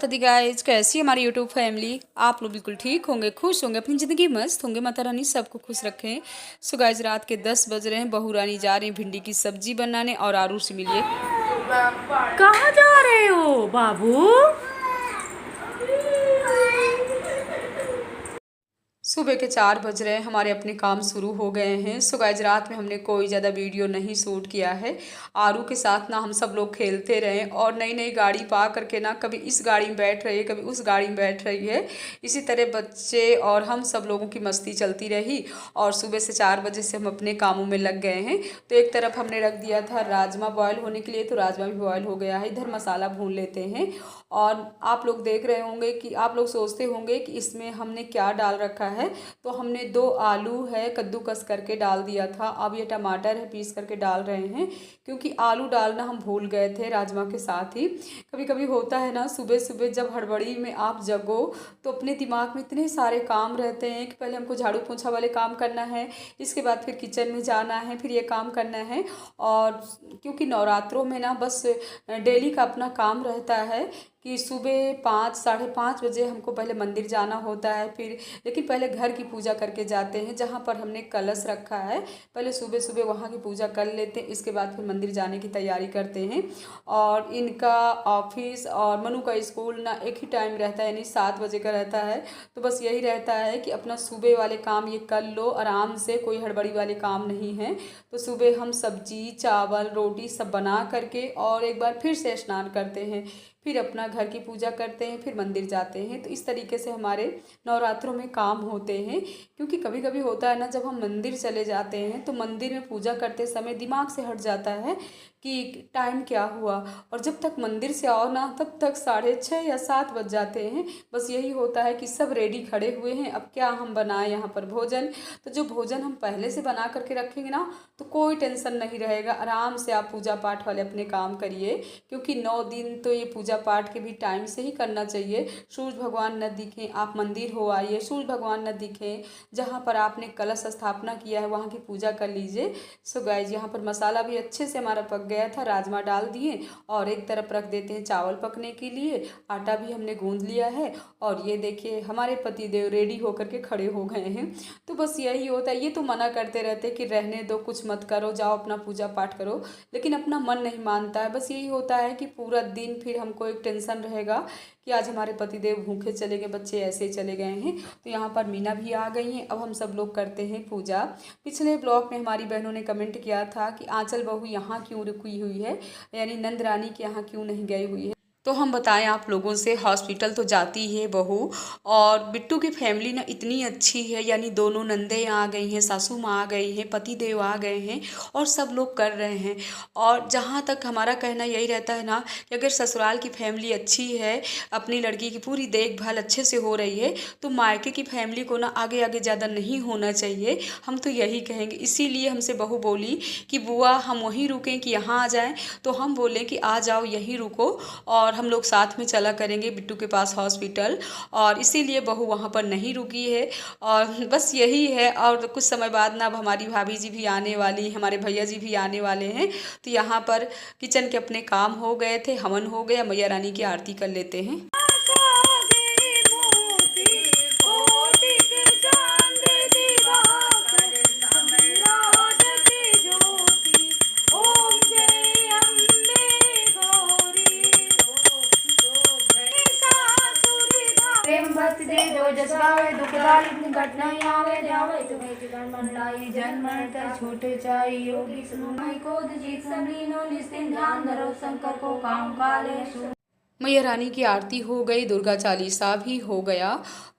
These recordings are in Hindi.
माता दी गाइज, कैसी है हमारी यूट्यूब फैमिली। आप लोग बिल्कुल ठीक होंगे, खुश होंगे, अपनी ज़िंदगी मस्त होंगे। माता रानी सबको खुश रखें। सो गाइज, रात के 10 बज रहे हैं। बहू रानी जा रही हैं भिंडी की सब्जी बनाने और आरू से मिलिए। कहाँ जा रहे हो बाबू? सुबह के 4 बज रहे हैं, हमारे अपने काम शुरू हो गए हैं। सो गाइज, रात में हमने कोई ज़्यादा वीडियो नहीं शूट किया है। आरू के साथ ना हम सब लोग खेलते रहे और नई नई गाड़ी पा करके ना कभी इस गाड़ी में बैठ रही है, कभी उस गाड़ी में बैठ रही है। इसी तरह बच्चे और हम सब लोगों की मस्ती चलती रही और सुबह से 4 बजे से हम अपने कामों में लग गए हैं। तो एक तरफ हमने रख दिया था राजमा बॉयल होने के लिए, तो राजमा भी बॉयल हो गया है। इधर मसाला भून लेते हैं। और आप लोग देख रहे होंगे कि आप लोग सोचते होंगे कि इसमें हमने क्या डाल रखा है। तो हमने 2 आलू है कद्दूकस करके डाल दिया था। अब ये टमाटर है पीस करके डाल रहे हैं, क्योंकि आलू डालना हम भूल गए थे राजमा के साथ ही। कभी कभी होता है ना, सुबह सुबह जब हड़बड़ी में आप जगो तो अपने दिमाग में इतने सारे काम रहते हैं कि पहले हमको झाड़ू पोछा वाले काम करना है, इसके बाद फिर किचन में जाना है, फिर ये काम करना है। और क्योंकि नवरात्रों में ना बस डेली का अपना काम रहता है कि सुबह 5 साढ़े 5 बजे हमको पहले मंदिर जाना होता है। फिर लेकिन पहले घर की पूजा करके जाते हैं, जहाँ पर हमने कलश रखा है। पहले सुबह सुबह वहाँ की पूजा कर लेते हैं, इसके बाद फिर मंदिर जाने की तैयारी करते हैं। और इनका ऑफिस और मनु का स्कूल ना एक ही टाइम रहता है, यानी 7 बजे का रहता है। तो बस यही रहता है कि अपना सुबह वाले काम ये कर लो आराम से, कोई हड़बड़ी वाले काम नहीं है। तो सुबह हम सब्जी चावल रोटी सब बना करके और एक बार फिर से स्नान करते हैं, फिर अपना घर की पूजा करते हैं, फिर मंदिर जाते हैं। तो इस तरीके से हमारे नवरात्रों में काम होते हैं। क्योंकि कभी कभी होता है ना, जब हम मंदिर चले जाते हैं तो मंदिर में पूजा करते समय दिमाग से हट जाता है कि टाइम क्या हुआ, और जब तक मंदिर से आओ ना तब तक 6:30 या 7 बज जाते हैं। बस यही होता है कि सब रेडी खड़े हुए हैं, अब क्या हम बनाएं यहाँ पर भोजन। तो जो भोजन हम पहले से बना करके रखेंगे ना तो कोई टेंशन नहीं रहेगा, आराम से आप पूजा पाठ वाले अपने काम करिए। क्योंकि 9 दिन तो ये पूजा पाठ के भी टाइम से ही करना चाहिए। सूरज भगवान न दिखें, आप मंदिर हो आइए, सूरज भगवान न दिखें, जहाँ पर आपने कलश स्थापना किया है वहाँ की पूजा कर लीजिए। सो गाइज, यहाँ पर मसाला भी अच्छे से हमारा पक गया था, राजमा डाल दिए और एक तरफ रख देते हैं चावल पकने के लिए। आटा भी हमने गूंद लिया है और ये देखिए हमारे पतिदेव रेडी होकर के खड़े हो गए हैं। तो बस यही होता है, ये तो मना करते रहते हैं कि रहने दो, कुछ मत करो, जाओ अपना पूजा पाठ करो, लेकिन अपना मन नहीं मानता है। बस यही होता है कि पूरा दिन फिर हमको एक टेंशन रहेगा कि आज हमारे पतिदेव भूखे चले गए, बच्चे ऐसे चले गए हैं। तो यहाँ पर मीना भी आ गई हैं। अब हम सब लोग करते हैं पूजा। पिछले ब्लॉग में हमारी बहनों ने कमेंट किया था कि आंचल बहू यहाँ क्यों रुकी हुई है, यानी नंद रानी के यहाँ क्यों नहीं गई हुई है। तो हम बताएं आप लोगों से, हॉस्पिटल तो जाती है बहू। और बिट्टू की फैमिली ना इतनी अच्छी है, यानी दोनों नंदे आ गई हैं, सासू माँ आ गई हैं, पति देव आ गए हैं और सब लोग कर रहे हैं। और जहाँ तक हमारा कहना यही रहता है ना कि अगर ससुराल की फैमिली अच्छी है, अपनी लड़की की पूरी देखभाल अच्छे से हो रही है, तो मायके की फैमिली को ना आगे आगे ज़्यादा नहीं होना चाहिए। हम तो यही कहेंगे। इसीलिए हमसे बहू बोली कि बुआ हम वहीं रुकें कि यहाँ आ जाएँ। तो हम बोले कि आ जाओ यहीं रुको और हम लोग साथ में चला करेंगे बिट्टू के पास हॉस्पिटल। और इसीलिए बहू वहाँ पर नहीं रुकी है। और बस यही है। और कुछ समय बाद ना अब हमारी भाभी जी भी आने वाली, हमारे भैया जी भी आने वाले हैं। तो यहाँ पर किचन के अपने काम हो गए थे, हवन हो गया, मैया रानी की आरती कर लेते हैं। जो जसगावे दुखदाई घटनाएं आवे जावे तुम्हें जीवन मन लाई जन्म मरता छूटे चाई योगी सुनाई कोद जीत सबलीनो निस्तिन ध्यान धरो शंकर को काम काले। मैया रानी की आरती हो गई, दुर्गा चालीसा भी हो गया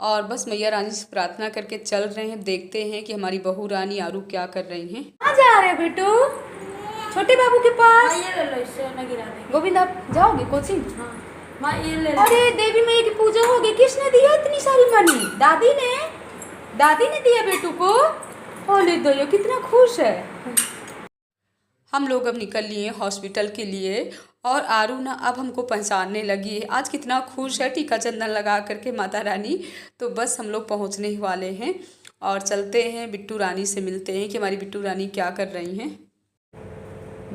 और बस मैया रानी से प्रार्थना करके चल रहे हैं। देखते हैं कि हमारी बहू रानी आरू क्या कर रही हैं। कहाँ जा रहे बेटू? छोटे बाबू के पास। ये ले लो, इससे न गिरा दे। गोविंद आप जाओगे कोचिंग? हाँ माँ ये ले लो। अरे देवी मैया की पूजा होगी, किसने दिया इतनी सारी मनी? दादी ने? दादी ने दिया बेटू को? ओले दो, कितना खुश है। हम लोग अब निकल लिए हॉस्पिटल के लिए और आरू ना अब हमको पहचानने लगी है। आज कितना खुश है, टीका चंदन लगा करके माता रानी। तो बस हम लोग पहुंचने ही वाले हैं और चलते हैं बिट्टू रानी से मिलते हैं कि हमारी बिट्टू रानी क्या कर रही हैं।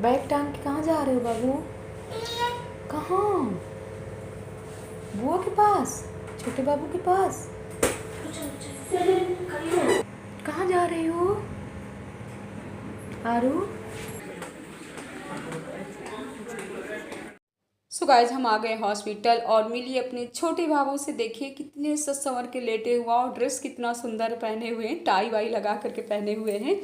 बैग टांग के कहाँ जा रहे हो बाबू? कहाँ? बुआ के पास, छोटे बाबू के पास। कहाँ जा रहे हो आरू? सो गाइज हम आ गए हॉस्पिटल और मिली अपने छोटे बाबू से। देखिए कितने सज संवर के लेटे हुआ और ड्रेस कितना सुंदर पहने हुए हैं, टाई वाई लगा करके पहने हुए हैं।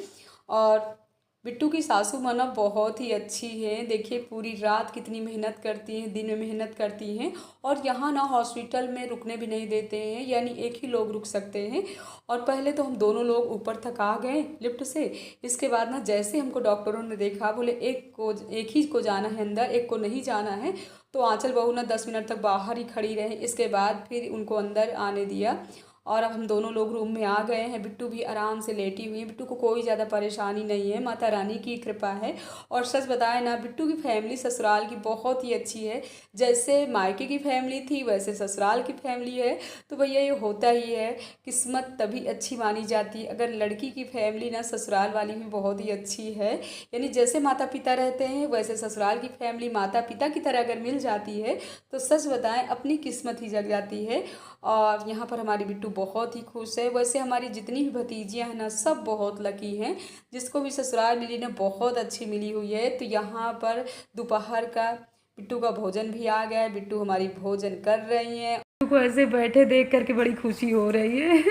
और बिट्टू की सासू माँ ना बहुत ही अच्छी है। देखिए पूरी रात कितनी मेहनत करती हैं, दिन में मेहनत करती हैं। और यहाँ ना हॉस्पिटल में रुकने भी नहीं देते हैं, यानी एक ही लोग रुक सकते हैं। और पहले तो हम दोनों लोग ऊपर तक आ गए लिफ्ट से। इसके बाद ना जैसे हमको डॉक्टरों ने देखा, बोले एक ही को जाना है अंदर, एक को नहीं जाना है। तो आंचल बहू ना 10 मिनट तक बाहर ही खड़ी रही। इसके बाद फिर उनको अंदर आने दिया और अब हम दोनों लोग रूम में आ गए हैं। बिट्टू भी आराम से लेटी हुई है। बिट्टू को कोई ज़्यादा परेशानी नहीं है, माता रानी की कृपा है। और सच बताएं ना, बिट्टू की फैमिली ससुराल की बहुत ही अच्छी है। जैसे मायके की फैमिली थी वैसे ससुराल की फैमिली है। तो भैया ये होता ही है, किस्मत तभी अच्छी मानी जाती है अगर लड़की की फैमिली ना ससुराल वाली भी बहुत ही अच्छी है। यानी जैसे माता पिता रहते हैं वैसे ससुराल की फैमिली माता पिता की तरह अगर मिल जाती है तो सच बताएं अपनी किस्मत ही जग जाती है। और यहाँ पर हमारी बिट्टू बहुत ही खुश है। वैसे हमारी जितनी भी भतीजियाँ हैं ना सब बहुत लकी हैं, जिसको भी ससुराल मिली ना बहुत अच्छी मिली हुई है। तो यहाँ पर दोपहर का बिट्टू का भोजन भी आ गया है। बिट्टू हमारी भोजन कर रही हैं। बिट्टू को ऐसे बैठे देख करके बड़ी खुशी हो रही है।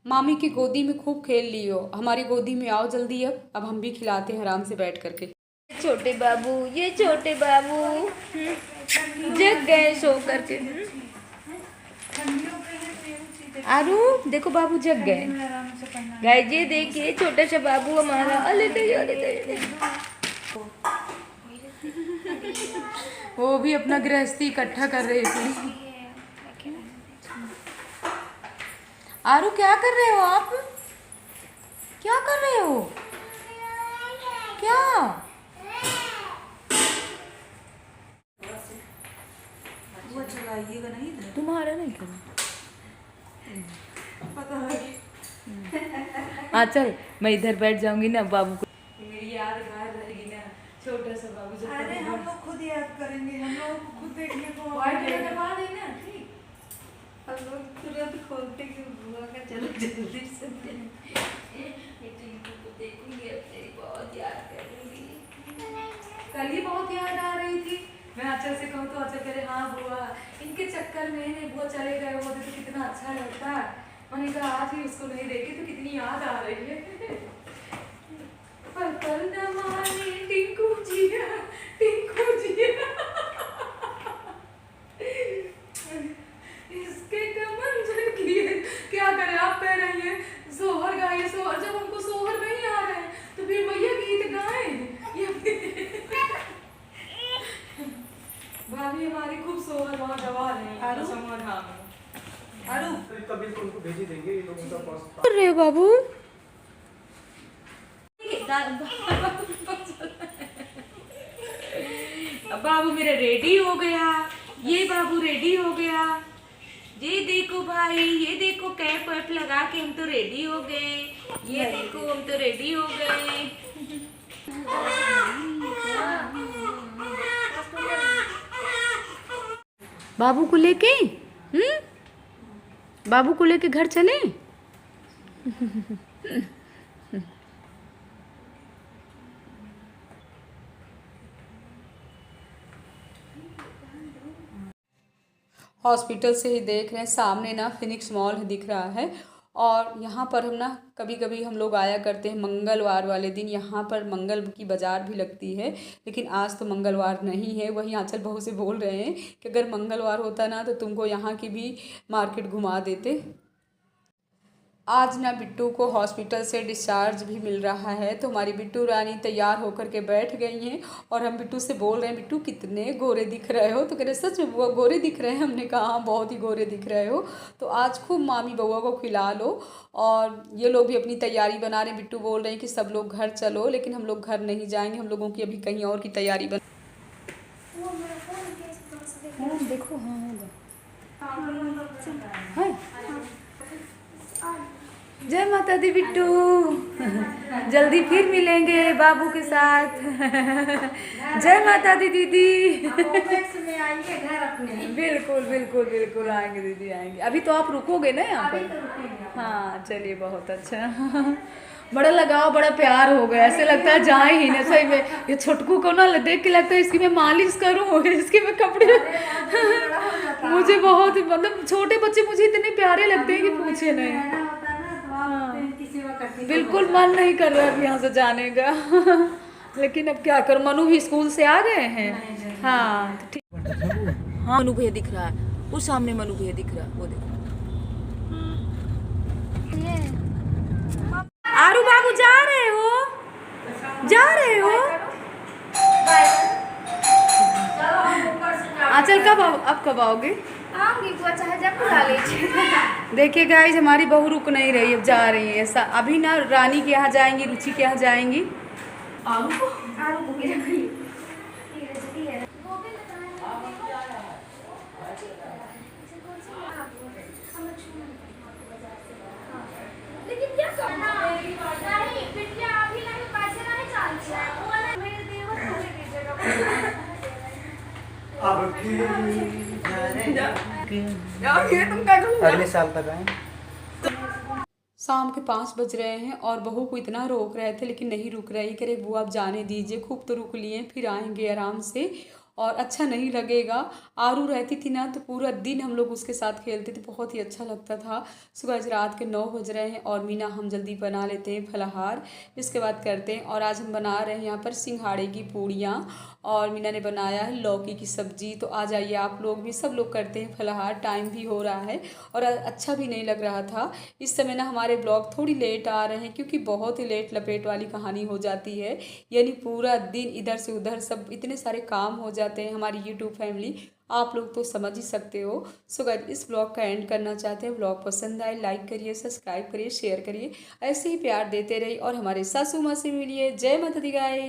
मामी की गोदी में खूब खेल लियो, हमारी गोदी में आओ जल्दी। अब हम भी खिलाते हैं आराम से बैठ करके। छोटे बाबू, ये छोटे बाबू जग गए सो करके। आरू देखो बाबू जग गए। गाइस ये देखिए छोटा सा बाबू हमारा। अले वो भी अपना गृहस्थी इकट्ठा कर रही थी। आरू क्या कर रहे हो आप? क्या कर रहे हो? क्या? तुम्हारा नहीं करो। हाँ चल मैं इधर बैठ जाऊंगी ना बाबू को। मेरी यादगार रहेगी ना छोटा सा बाबू। जब अरे हम लोग खुद याद करेंगे, हम लोग खुद देखने को करवा देना। ठीक, हम लोग तुरंत खोलते कि बुआ का चलो जल्दी से देखूंगी। अब तेरी बहुत याद करूंगी। कल ही बहुत याद आ रही थी। मैं आंचल से कहूँ तो आंचल कह रहे हाँ बुआ, इनके चक्कर में नहीं बुआ चले गए होते तो कितना अच्छा लगता। मैंने कहा आज ही उसको नहीं देखे तो कितनी याद आ रही है। पल न माने टिंकू जिया, टिंकू जिया। इसके कमर जल किए। क्या करें, आप कह रही हैं सोहर गाइए सोहर। जब हमको सोहर नहीं आ रहे हैं तो फिर भैया गीत गाएं। भाभी हमारी खूब सोहर वहाँ गवा रहे हैं समाधान में। आरू तभी तो उनको भेज ही देंगे, ये लोग उनका पास। कर रहे हो बाबू? बाबू मेरा रेडी हो गया। ये बाबू रेडी हो गया। ये देखो भाई, ये देखो कैप वैप लगा के हम तो रेडी हो गए। ये देखो हम तो रेडी हो गए। बाबू को लेके बाबू को लेके घर चले। हॉस्पिटल से ही देख रहे हैं, सामने ना फिनिक्स मॉल दिख रहा है। और यहाँ पर हम ना कभी कभी हम लोग आया करते हैं मंगलवार वाले दिन। यहाँ पर मंगल की बाज़ार भी लगती है, लेकिन आज तो मंगलवार नहीं है। वही आंचल बहू से बोल रहे हैं कि अगर मंगलवार होता ना तो तुमको यहाँ की भी मार्केट घुमा देते। आज ना बिट्टू को हॉस्पिटल से डिस्चार्ज भी मिल रहा है। तो हमारी बिट्टू रानी तैयार होकर के बैठ गई हैं और हम बिट्टू से बोल रहे हैं बिट्टू कितने गोरे दिख रहे हो। तो कह रहे सच में बुआ गोरे दिख रहे हैं। हमने कहा हाँ बहुत ही गोरे दिख रहे हो। तो आज खूब मामी बउआ को खिला लो। और ये लोग भी अपनी तैयारी बना रहे हैं। बिट्टू बोल रहे हैं कि सब लोग घर चलो, लेकिन हम लोग घर नहीं जाएंगे, हम लोगों की अभी कहीं और की तैयारी बन। देखो हाँ होगा। जय माता दी बिट्टू। जल्दी फिर मिलेंगे बाबू के साथ। जय माता दी दीदी। में आएंगे घर अपने। बिल्कुल बिल्कुल बिल्कुल आएंगे दीदी आएंगे। अभी तो आप रुकोगे ना यहाँ पर? हाँ चलिए बहुत अच्छा। बड़ा लगाव बड़ा प्यार हो गया, ऐसे लगता है जाए ही ना। सही में ये छोटकू को ना देख के लगता है इसकी मैं मालिश करूँ, इसके मैं कपड़े। मुझे बहुत मतलब छोटे बच्चे मुझे इतने प्यारे लगते हैं कि पूछे नहीं। बिल्कुल मन नहीं कर रहा है यहाँ से जाने का। लेकिन अब क्या कर, मनु भी स्कूल से आ गए हैं। हाँ तो ठीक। हाँ मनु भैया दिख रहा है, उस सामने मनु भैया दिख रहा है, वो देखो। आरू बाबू जा रहे हो, जा रहे हो? आंचल कब अब कब आओगे? आऊंगी बुआ, चाहे जब बुला लीजिए। देखिए गाइज हमारी बहू रुक नहीं रही, अब जा रही है। अभी ना रानी के यहाँ जाएंगी, रुचि के यहाँ जाएंगी। आरू को गिरा गई। लेकिन क्या करना? नहीं बिटिया अभी नहीं, पैसे नहीं चालती है। वो वाला मेरे देवर को दे दीजिएगा। अगले साल तक आए। शाम के 5 बज रहे हैं और बहू को इतना रोक रहे थे लेकिन नहीं रुक रही। कह रहे बुआ आप जाने दीजिए, खूब तो रुक लिए, फिर आएंगे आराम से और अच्छा नहीं लगेगा। आरू रहती थी ना तो पूरा दिन हम लोग उसके साथ खेलते थे, बहुत ही अच्छा लगता था। सुबह आज रात के 9 बज रहे हैं और मीना हम जल्दी बना लेते हैं फलाहार, इसके बाद करते हैं। और आज हम बना रहे हैं यहाँ पर सिंघाड़े की पूड़ियाँ और मीना ने बनाया है लौकी की सब्जी। तो आ जाइए आप लोग भी, सब लोग करते हैं फलाहार। टाइम भी हो रहा है और अच्छा भी नहीं लग रहा था। इस समय ना हमारे ब्लॉग थोड़ी लेट आ रहे हैं क्योंकि बहुत ही लेट लपेट वाली कहानी हो जाती है, यानी पूरा दिन इधर से उधर सब इतने सारे काम हो जाते हैं। हमारी यूट्यूब फैमिली आप लोग तो समझ ही सकते हो। सो गाइस इस ब्लॉग का एंड करना चाहते हैं। ब्लॉग पसंद आए लाइक करिए, सब्सक्राइब करिए, शेयर करिए, ऐसे ही प्यार देते रहिए और हमारे सासू माँ से मिलिए। जय माता दी गाइस।